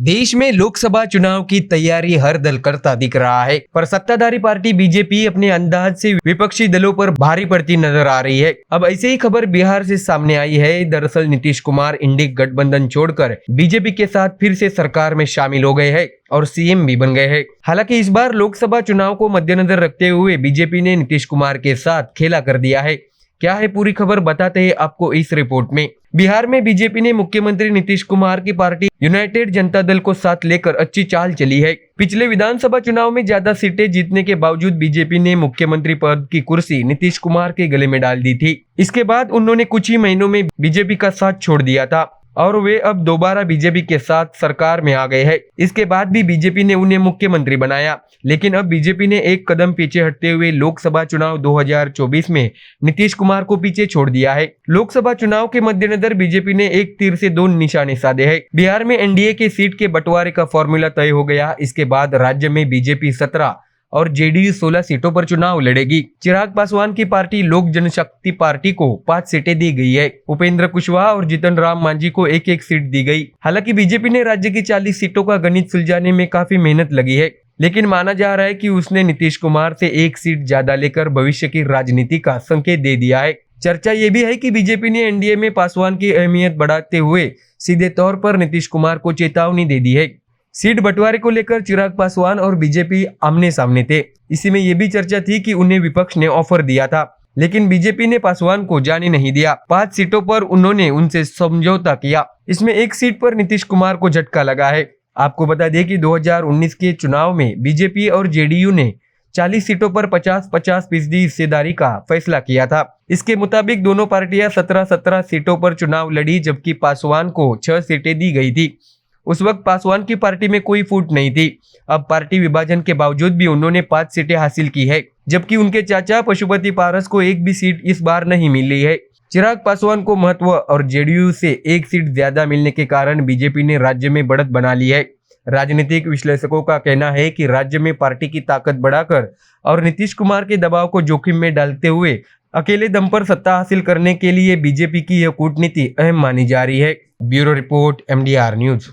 देश में लोकसभा चुनाव की तैयारी हर दल करता दिख रहा है, पर सत्ताधारी पार्टी बीजेपी अपने अंदाज से विपक्षी दलों पर भारी पड़ती नजर आ रही है। अब ऐसे ही खबर बिहार से सामने आई है। दरअसल नीतीश कुमार इंडी गठबंधन छोड़कर बीजेपी के साथ फिर से सरकार में शामिल हो गए हैं और सीएम भी बन गए हैं। हालांकि इस बार लोकसभा चुनाव को मद्देनजर रखते हुए बीजेपी ने नीतीश कुमार के साथ खेला कर दिया है। क्या है पूरी खबर, बताते हैं आपको इस रिपोर्ट में। बिहार में बीजेपी ने मुख्यमंत्री नीतीश कुमार की पार्टी यूनाइटेड जनता दल को साथ लेकर अच्छी चाल चली है। पिछले विधानसभा चुनाव में ज्यादा सीटें जीतने के बावजूद बीजेपी ने मुख्यमंत्री पद की कुर्सी नीतीश कुमार के गले में डाल दी थी। इसके बाद उन्होंने कुछ ही महीनों में बीजेपी का साथ छोड़ दिया था और वे अब दोबारा बीजेपी के साथ सरकार में आ गए हैं। इसके बाद भी बीजेपी ने उन्हें मुख्यमंत्री बनाया, लेकिन अब बीजेपी ने एक कदम पीछे हटते हुए लोकसभा चुनाव 2024 में नीतीश कुमार को पीछे छोड़ दिया है। लोकसभा चुनाव के मद्देनजर बीजेपी ने एक तीर से दो निशाने साधे हैं। बिहार में एनडीए के सीट के बंटवारे का फॉर्मूला तय हो गया। इसके बाद राज्य में बीजेपी 17 और जेडीयू 16 सीटों पर चुनाव लड़ेगी। चिराग पासवान की पार्टी लोक जनशक्ति पार्टी को 5 सीटें दी गई है। उपेंद्र कुशवाहा और जीतन राम मांझी को एक एक सीट दी गई। हालांकि बीजेपी ने राज्य की 40 सीटों का गणित सुलझाने में काफी मेहनत लगी है, लेकिन माना जा रहा है कि उसने नीतीश कुमार से एक सीट ज्यादा लेकर भविष्य की राजनीति का संकेत दे दिया है। चर्चा ये भी है कि बीजेपी ने एनडीए में पासवान की अहमियत बढ़ाते हुए सीधे तौर पर नीतीश कुमार को चेतावनी दे दी है। सीट बंटवारे को लेकर चिराग पासवान और बीजेपी आमने सामने थे। इसी में यह भी चर्चा थी कि उन्हें विपक्ष ने ऑफर दिया था, लेकिन बीजेपी ने पासवान को जाने नहीं दिया। 5 सीटों पर उन्होंने उनसे समझौता किया। इसमें एक सीट पर नीतीश कुमार को झटका लगा है। आपको बता दें कि 2019 के चुनाव में बीजेपी और जेडीयू ने 40 सीटों पर 50-50% हिस्सेदारी का फैसला किया था। इसके मुताबिक दोनों पार्टियां 17-17 सीटों पर चुनाव लड़ी, जबकि पासवान को 6 सीटें दी गई थी। उस वक्त पासवान की पार्टी में कोई फूट नहीं थी। अब पार्टी विभाजन के बावजूद भी उन्होंने 5 सीटें हासिल की है, जबकि उनके चाचा पशुपति पारस को एक भी सीट इस बार नहीं मिली है। चिराग पासवान को महत्व और जेडीयू से एक सीट ज्यादा मिलने के कारण बीजेपी ने राज्य में बढ़त बना ली है। राजनीतिक विश्लेषकों का कहना है कि राज्य में पार्टी की ताकत बढ़ाकर और नीतीश कुमार के दबाव को जोखिम में डालते हुए अकेले दम पर सत्ता हासिल करने के लिए बीजेपी की यह कूटनीति अहम मानी जा रही है। Bureau report, MDR news.